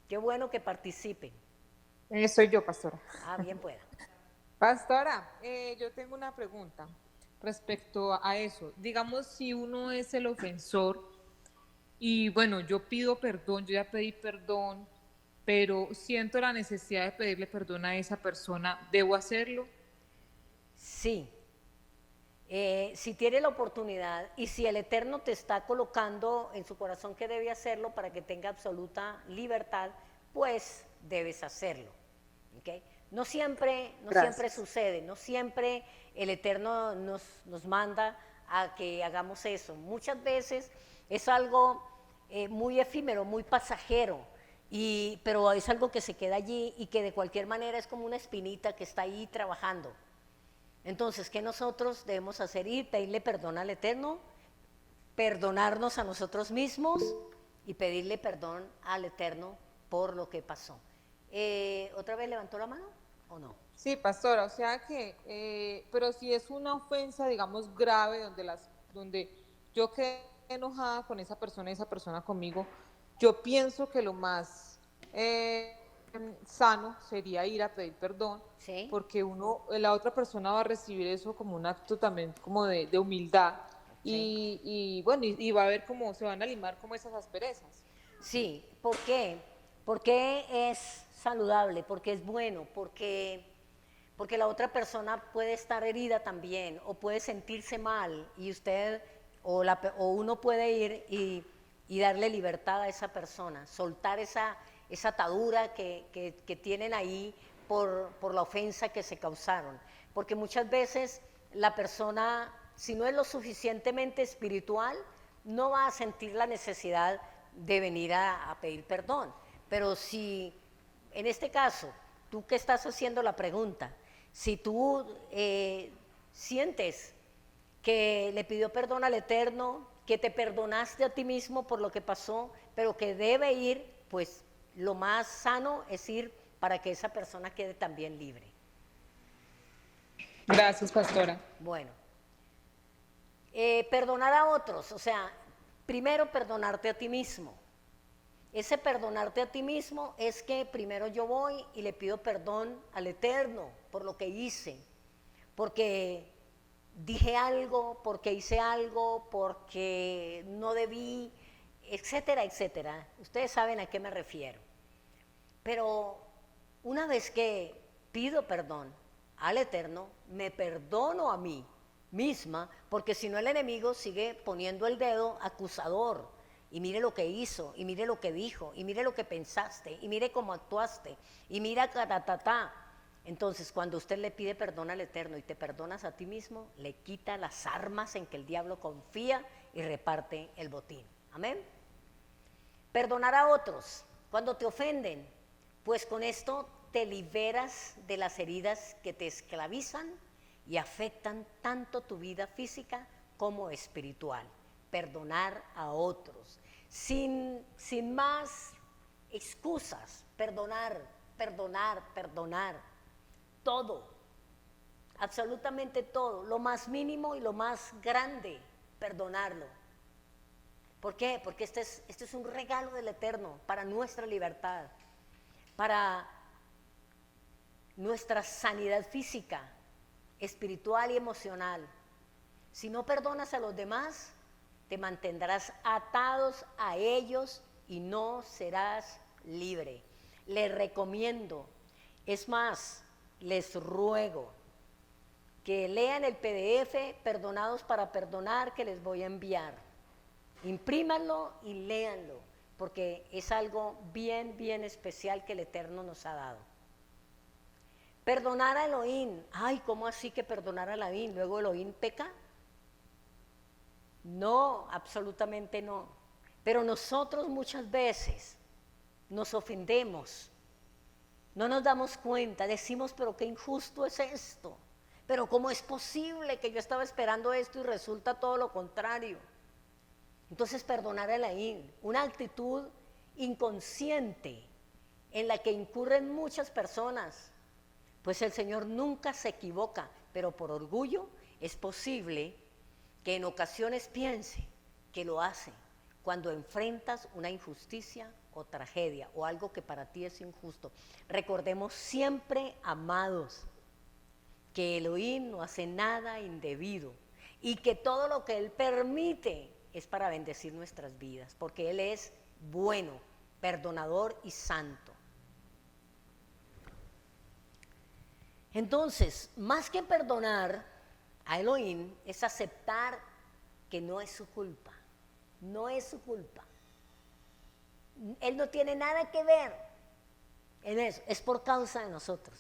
Qué bueno que participe. Soy yo, pastora. Ah, bien pueda. Pastora, yo tengo una pregunta respecto a eso. Digamos, si uno es el ofensor y bueno, yo pido perdón, yo ya pedí perdón, pero siento la necesidad de pedirle perdón a esa persona, ¿debo hacerlo? Sí. Si tiene la oportunidad y si el Eterno te está colocando en su corazón que debe hacerlo para que tenga absoluta libertad, pues debes hacerlo. ¿Okay? No siempre sucede, no siempre el Eterno nos manda a que hagamos eso. Muchas veces es algo muy efímero, muy pasajero, pero es algo que se queda allí y que de cualquier manera es como una espinita que está ahí trabajando. Entonces, ¿qué nosotros debemos hacer? Ir, pedirle perdón al Eterno, perdonarnos a nosotros mismos y pedirle perdón al Eterno por lo que pasó. ¿Otra vez levantó la mano o no? Sí, pastora, o sea que, pero si es una ofensa, digamos, grave, donde yo quedé enojada con esa persona conmigo, yo pienso que lo más sano sería ir a pedir perdón, ¿Sí? porque la otra persona va a recibir eso como un acto también como de humildad, Sí. y bueno, y va a ver cómo se van a limar como esas asperezas. Sí, ¿por qué? Porque es saludable, porque es bueno, porque la otra persona puede estar herida también o puede sentirse mal y usted o uno puede ir y darle libertad a esa persona, soltar esa atadura que tienen ahí por la ofensa que se causaron. Porque muchas veces la persona, si no es lo suficientemente espiritual, no va a sentir la necesidad de venir a pedir perdón. Pero si, en este caso, tú que estás haciendo la pregunta, si tú sientes que le pidió perdón al Eterno, que te perdonaste a ti mismo por lo que pasó, pero que debe ir, pues lo más sano es ir para que esa persona quede también libre. Gracias, pastora. Bueno, perdonar a otros, o sea, primero perdonarte a ti mismo. Ese perdonarte a ti mismo es que primero yo voy y le pido perdón al Eterno por lo que hice, porque dije algo, porque hice algo, porque no debí, etcétera, etcétera. Ustedes saben a qué me refiero. Pero una vez que pido perdón al Eterno, me perdono a mí, misma, porque si no el enemigo sigue poniendo el dedo acusador. Y mire lo que hizo, y mire lo que dijo, y mire lo que pensaste, y mire cómo actuaste, y mira ta. Entonces, cuando usted le pide perdón al Eterno y te perdonas a ti mismo, le quita las armas en que el diablo confía y reparte el botín. Amén. Perdonar a otros cuando te ofenden, pues con esto te liberas de las heridas que te esclavizan y afectan tanto tu vida física como espiritual. Perdonar a otros, sin más excusas, perdonar. Todo, absolutamente todo, lo más mínimo y lo más grande, perdonarlo. ¿Por qué? Porque este es un regalo del Eterno para nuestra libertad, para nuestra sanidad física, espiritual y emocional. Si no perdonas a los demás, te mantendrás atados a ellos y no serás libre. Les recomiendo, es más, les ruego que lean el PDF Perdonados para Perdonar que les voy a enviar. Imprímanlo y léanlo, porque es algo bien especial que el Eterno nos ha dado. Perdonar a Elohim. Ay, ¿cómo así que perdonar a Elohim? ¿Luego Elohim peca? No, absolutamente no. Pero nosotros muchas veces nos ofendemos, no nos damos cuenta, decimos, pero qué injusto es esto, pero cómo es posible que yo estaba esperando esto y resulta todo lo contrario. Entonces perdonar a Elohim, una actitud inconsciente en la que incurren muchas personas, pues el Señor nunca se equivoca, pero por orgullo es posible que en ocasiones piense que lo hace cuando enfrentas una injusticia o tragedia o algo que para ti es injusto. Recordemos siempre, amados, que Elohim no hace nada indebido y que todo lo que Él permite es para bendecir nuestras vidas, porque Él es bueno, perdonador y santo. Entonces, más que perdonar a Elohim, es aceptar que no es su culpa, no es su culpa. Él no tiene nada que ver en eso, es por causa de nosotros,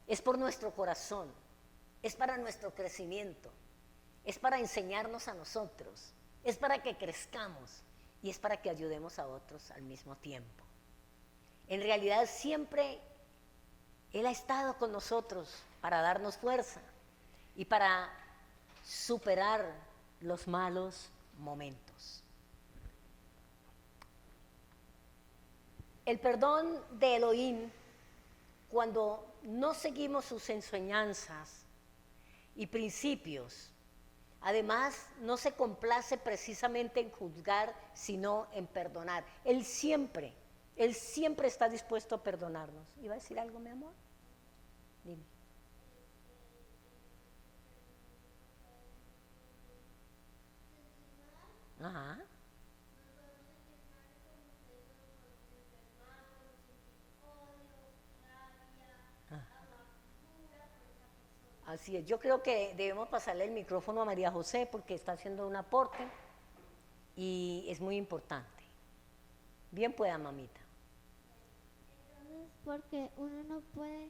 es por nuestro corazón, es para nuestro crecimiento, es para enseñarnos a nosotros, es para que crezcamos y es para que ayudemos a otros al mismo tiempo. En realidad siempre Él ha estado con nosotros para darnos fuerza y para superar los malos momentos. El perdón de Elohim, cuando no seguimos sus enseñanzas y principios, además no se complace precisamente en juzgar, sino en perdonar. Él siempre está dispuesto a perdonarnos. ¿Iba a decir algo, mi amor? Dime. Ajá. Así es, yo creo que debemos pasarle el micrófono a María José porque está haciendo un aporte y es muy importante. Bien pueda, mamita. Entonces, porque uno no puede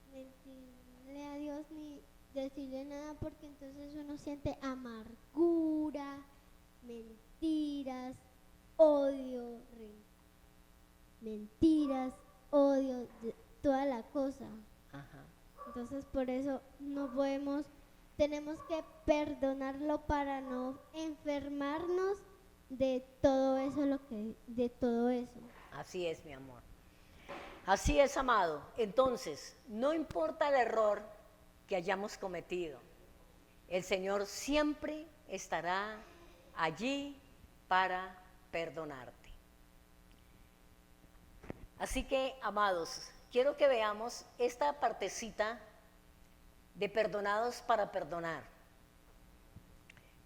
mentirle a Dios ni decirle nada, porque entonces uno siente amargura, mentiras, odio, toda la cosa. Ajá. Entonces por eso no podemos, tenemos que perdonarlo para no enfermarnos de todo eso, de todo eso. Así es, mi amor. Así es, amado. Entonces, no importa el error que hayamos cometido, el Señor siempre estará allí para perdonarte. Así que, amados, quiero que veamos esta partecita de perdonados para perdonar.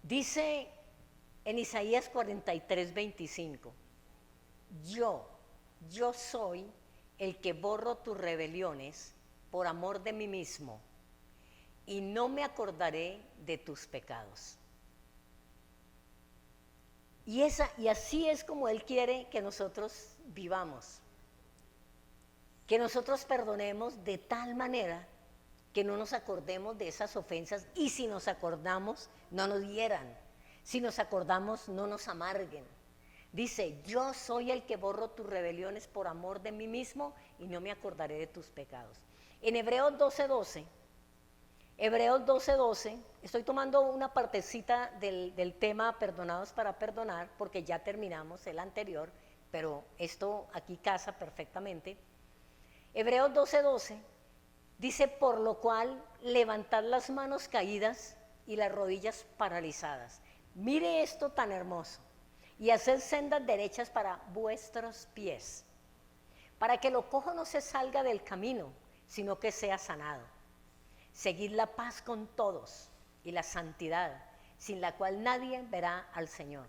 Dice en Isaías 43:25, yo soy el que borro tus rebeliones por amor de mí mismo y no me acordaré de tus pecados. Y así es como Él quiere que nosotros vivamos. Que nosotros perdonemos de tal manera que no nos acordemos de esas ofensas, y si nos acordamos, no nos hieran. Si nos acordamos, no nos amarguen. Dice, yo soy el que borro tus rebeliones por amor de mí mismo y no me acordaré de tus pecados. En Hebreos 12:12, estoy tomando una partecita del tema perdonados para perdonar, porque ya terminamos el anterior, pero esto aquí casa perfectamente. Hebreos 12:12 dice, por lo cual levantad las manos caídas y las rodillas paralizadas. Mire esto tan hermoso. Y haced sendas derechas para vuestros pies, para que lo cojo no se salga del camino, sino que sea sanado. Seguid la paz con todos y la santidad, sin la cual nadie verá al Señor.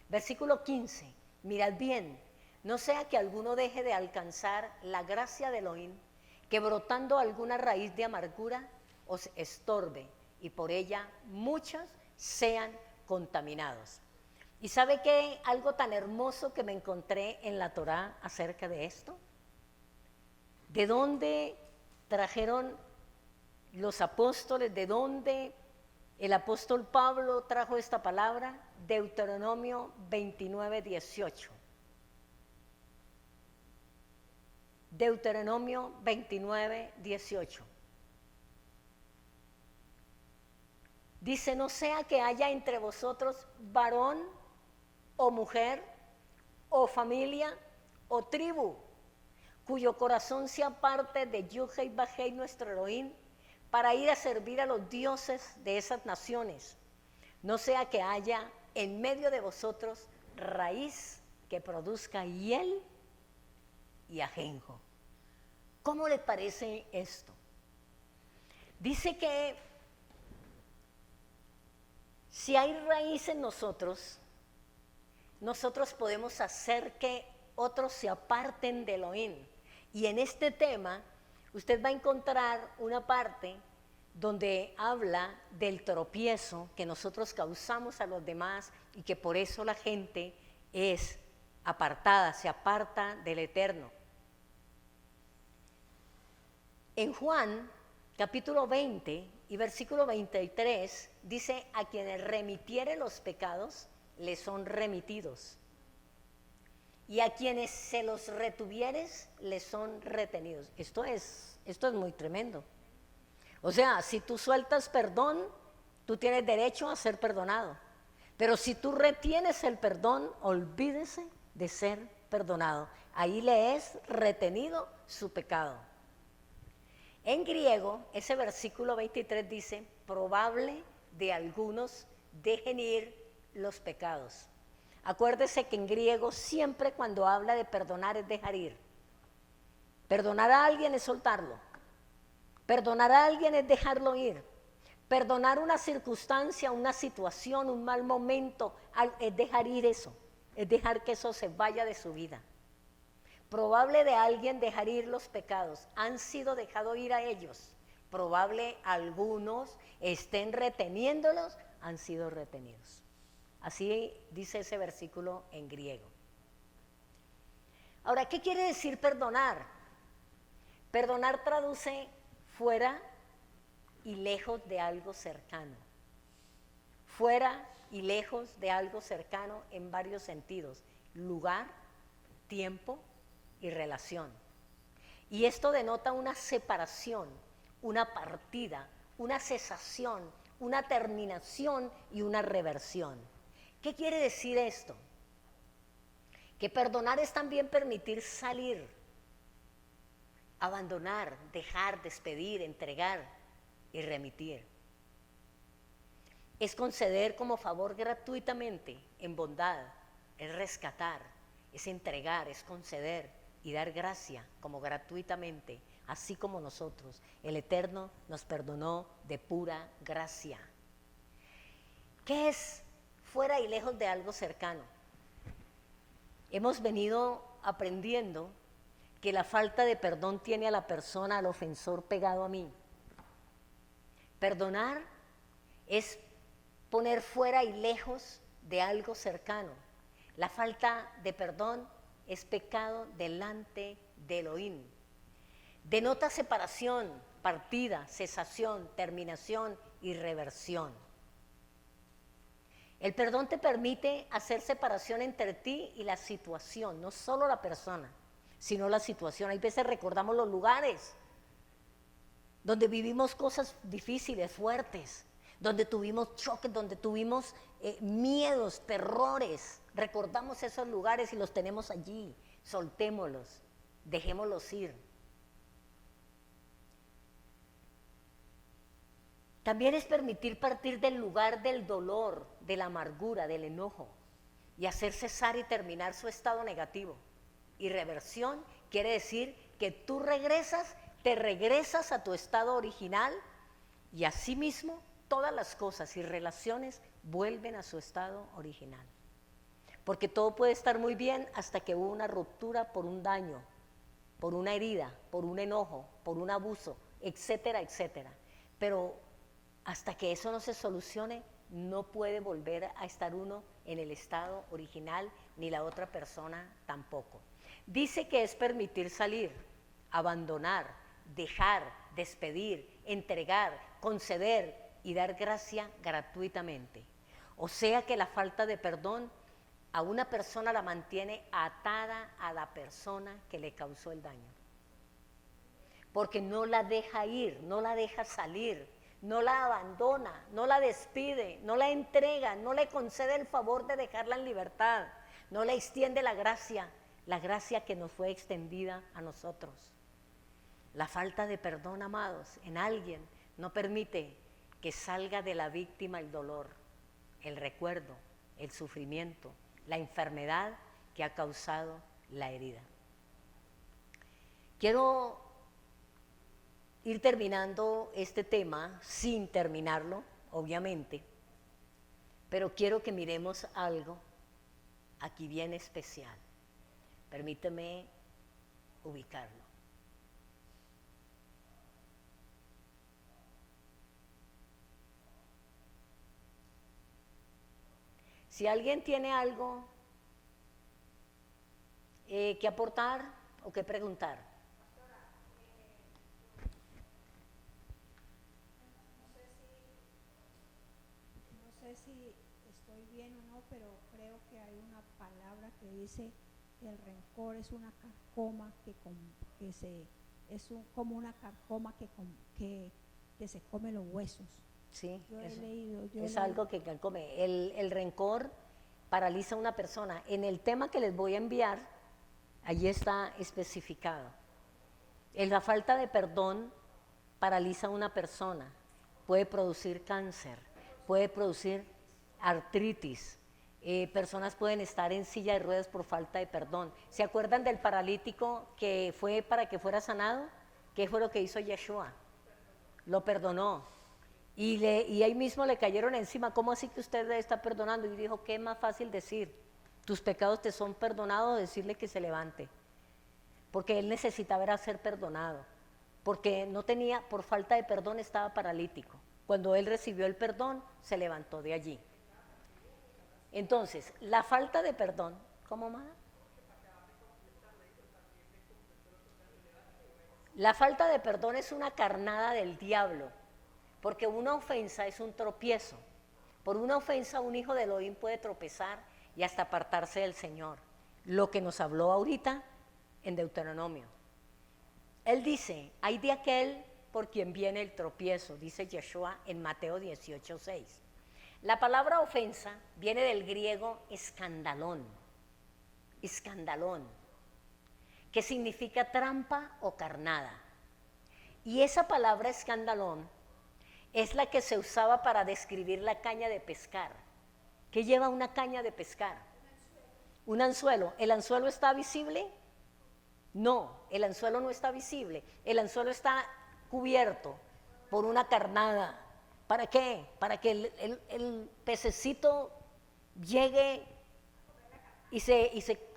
Versículo 15, mirad bien, no sea que alguno deje de alcanzar la gracia de Elohim, que brotando alguna raíz de amargura os estorbe, y por ella muchos sean contaminados. ¿Y sabe qué? Algo tan hermoso que me encontré en la Torá acerca de esto. ¿De dónde trajeron los apóstoles? ¿De dónde el apóstol Pablo trajo esta palabra? Deuteronomio 29:18. Deuteronomio 29:18. Dice, no sea que haya entre vosotros varón o mujer, o familia, o tribu, cuyo corazón se aparte de Yud-Hei Vah-Hei nuestro Elohim, para ir a servir a los dioses de esas naciones. No sea que haya en medio de vosotros raíz que produzca hiel y ajenjo. ¿Cómo le parece esto? Dice que si hay raíz en nosotros, nosotros podemos hacer que otros se aparten de Elohim. Y en este tema, usted va a encontrar una parte donde habla del tropiezo que nosotros causamos a los demás y que por eso la gente es apartada, se aparta del Eterno. En Juan, capítulo 20 y versículo 23, dice, a quienes remitiere los pecados, les son remitidos. Y a quienes se los retuvieres, les son retenidos. Esto es muy tremendo. O sea, si tú sueltas perdón, tú tienes derecho a ser perdonado. Pero si tú retienes el perdón, olvídese de ser perdonado. Ahí le es retenido su pecado. En griego, ese versículo 23 dice, probable de algunos dejen ir los pecados. Acuérdese que en griego siempre cuando habla de perdonar es dejar ir. Perdonar a alguien es soltarlo. Perdonar a alguien es dejarlo ir. Perdonar una circunstancia, una situación, un mal momento, es dejar ir eso. Es dejar que eso se vaya de su vida. Probable de alguien dejar ir los pecados. Han sido dejados ir a ellos. Probable algunos estén reteniéndolos, han sido retenidos. Así dice ese versículo en griego. Ahora, ¿qué quiere decir perdonar? Perdonar traduce fuera y lejos de algo cercano. Fuera y lejos de algo cercano en varios sentidos. Lugar, tiempo y relación. Y esto denota una separación, una partida, una cesación, una terminación y una reversión. ¿Qué quiere decir esto? Que perdonar es también permitir salir, abandonar, dejar, despedir, entregar y remitir. Es conceder como favor gratuitamente, en bondad, es rescatar, es entregar, es conceder y dar gracia como gratuitamente, así como nosotros. El Eterno nos perdonó de pura gracia. ¿Qué es fuera y lejos de algo cercano? Hemos venido aprendiendo que la falta de perdón tiene a la persona, al ofensor, pegado a mí. Perdonar es poner fuera y lejos de algo cercano. La falta de perdón es pecado delante de Elohim. Denota separación, partida, cesación, terminación y reversión. El perdón te permite hacer separación entre ti y la situación, no solo la persona, sino la situación. Hay veces recordamos los lugares donde vivimos cosas difíciles, fuertes, donde tuvimos choques, donde tuvimos miedos, terrores. Recordamos esos lugares y los tenemos allí. Soltémoslos, dejémoslos ir. También es permitir partir del lugar del dolor, de la amargura, del enojo y hacer cesar y terminar su estado negativo. Y reversión quiere decir que tú te regresas a tu estado original y asimismo todas las cosas y relaciones vuelven a su estado original. Porque todo puede estar muy bien hasta que hubo una ruptura por un daño, por una herida, por un enojo, por un abuso, etcétera, etcétera. Pero hasta que eso no se solucione, no puede volver a estar uno en el estado original, ni la otra persona tampoco. Dice que es permitir salir, abandonar, dejar, despedir, entregar, conceder y dar gracia gratuitamente. O sea que la falta de perdón a una persona la mantiene atada a la persona que le causó el daño. Porque no la deja ir, no la deja salir, no la abandona, no la despide, no la entrega, no le concede el favor de dejarla en libertad, no le extiende la gracia que nos fue extendida a nosotros. La falta de perdón, amados, en alguien no permite que salga de la víctima el dolor, el recuerdo, el sufrimiento, la enfermedad que ha causado la herida. Quiero ir terminando este tema, sin terminarlo, obviamente, pero quiero que miremos algo aquí bien especial. Permíteme ubicarlo. Si alguien tiene algo que aportar o que preguntar. No sé si estoy bien o no, pero creo que hay una palabra que dice que el rencor es una carcoma como una carcoma que se come los huesos. Sí, Yo eso he leído. es algo que come. El rencor paraliza a una persona. En el tema que les voy a enviar, allí está especificado. La falta de perdón paraliza a una persona. Puede producir cáncer, puede producir artritis. Personas pueden estar en silla de ruedas por falta de perdón. ¿Se acuerdan del paralítico que fue para que fuera sanado? ¿Qué fue lo que hizo Yeshua? Lo perdonó. Y ahí mismo le cayeron encima. ¿Cómo así que usted le está perdonando? Y dijo, ¿qué es más fácil decir? Tus pecados te son perdonados, decirle que se levante. Porque él necesitaba ser perdonado. Porque no tenía, por falta de perdón estaba paralítico. Cuando él recibió el perdón, se levantó de allí. Entonces, la falta de perdón, ¿cómo más? La falta de perdón es una carnada del diablo, porque una ofensa es un tropiezo. Por una ofensa un hijo de Elohim puede tropezar y hasta apartarse del Señor. Lo que nos habló ahorita en Deuteronomio. Él dice, hay de aquel por quien viene el tropiezo, dice Yeshua en Mateo 18:6. La palabra ofensa viene del griego escandalón, que significa trampa o carnada. Y esa palabra escandalón es la que se usaba para describir la caña de pescar. ¿Qué lleva una caña de pescar? Un anzuelo. ¿El anzuelo está visible? No, el anzuelo no está visible. El anzuelo está cubierto por una carnada. ¿Para qué? Para que el pececito llegue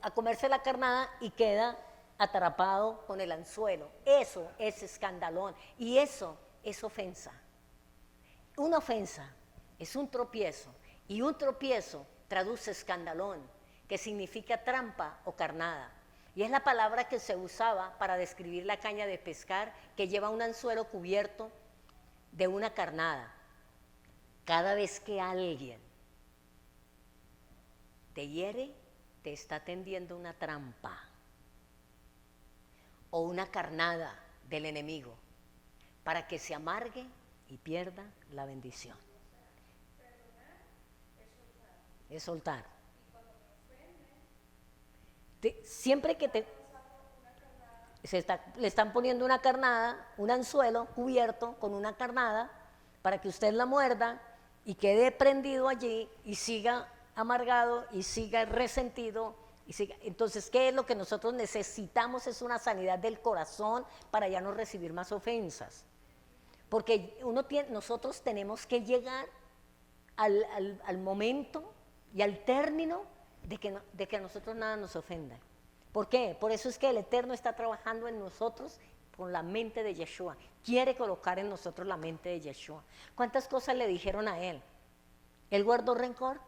a comerse la carnada y queda atrapado con el anzuelo. Eso es escandalón y eso es ofensa. Una ofensa es un tropiezo, y un tropiezo traduce escandalón, que significa trampa o carnada. Y es la palabra que se usaba para describir la caña de pescar que lleva un anzuelo cubierto de una carnada. Cada vez que alguien te hiere, te está tendiendo una trampa o una carnada del enemigo para que se amargue y pierda la bendición. Es soltar. Siempre que le están poniendo una carnada, un anzuelo cubierto con una carnada para que usted la muerda y quede prendido allí y siga amargado y siga resentido. Entonces, ¿qué es lo que nosotros necesitamos? Es una sanidad del corazón para ya no recibir más ofensas. Porque nosotros tenemos que llegar al momento y al término de que a nosotros nada nos ofenda. ¿Por qué? Por eso es que el Eterno está trabajando en nosotros con la mente de Yeshua. Quiere colocar en nosotros la mente de Yeshua. ¿Cuántas cosas le dijeron a él? ¿Él guardó rencor?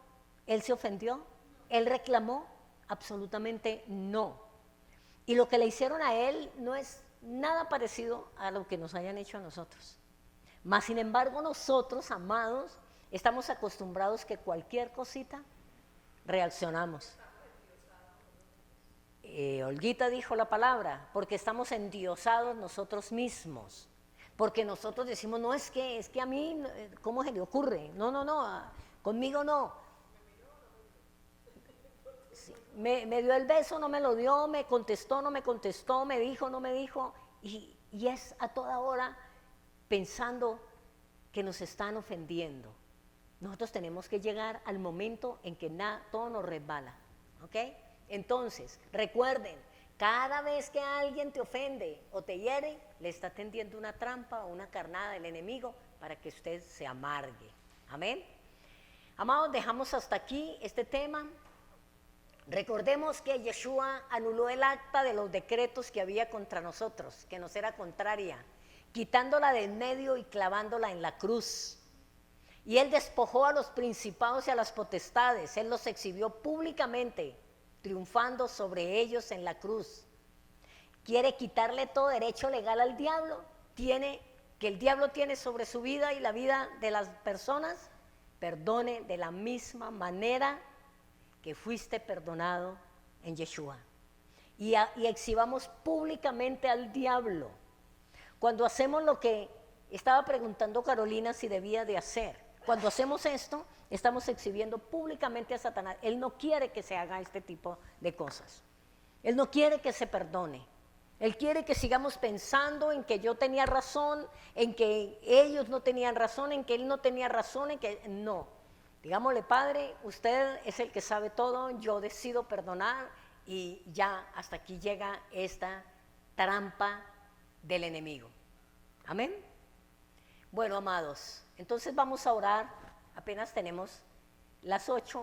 ¿Él se ofendió? ¿Él reclamó? Absolutamente no. Y lo que le hicieron a él no es nada parecido a lo que nos hayan hecho a nosotros. Mas, sin embargo, nosotros, amados, estamos acostumbrados que cualquier cosita reaccionamos. Olguita dijo la palabra, porque estamos endiosados nosotros mismos. Porque nosotros decimos, no, es que a mí, ¿cómo se le ocurre? No, conmigo no. Sí, me dio el beso, no me lo dio, me contestó, no me contestó, me dijo, no me dijo. Y es a toda hora pensando que nos están ofendiendo. Nosotros tenemos que llegar al momento en que todo nos resbala, ¿ok? Entonces, recuerden, cada vez que alguien te ofende o te hiere, le está tendiendo una trampa o una carnada del enemigo para que usted se amargue. Amén. Amados, dejamos hasta aquí este tema. Recordemos que Yeshua anuló el acta de los decretos que había contra nosotros, que nos era contraria, quitándola del medio y clavándola en la cruz. Y él despojó a los principados y a las potestades, él los exhibió públicamente, triunfando sobre ellos en la cruz. Quiere quitarle todo derecho legal al diablo, que el diablo tiene sobre su vida y la vida de las personas. Perdone de la misma manera que fuiste perdonado en Yeshua. Y exhibamos públicamente al diablo. Cuando hacemos lo que estaba preguntando Carolina si debía de hacer, cuando hacemos esto, estamos exhibiendo públicamente a Satanás. Él no quiere que se haga este tipo de cosas. Él no quiere que se perdone. Él quiere que sigamos pensando en que yo tenía razón, en que ellos no tenían razón, en que él no tenía razón, en que no. Digámosle, Padre, usted es el que sabe todo, yo decido perdonar y ya hasta aquí llega esta trampa del enemigo. Amén. Bueno, amados, entonces vamos a orar, apenas tenemos las 8.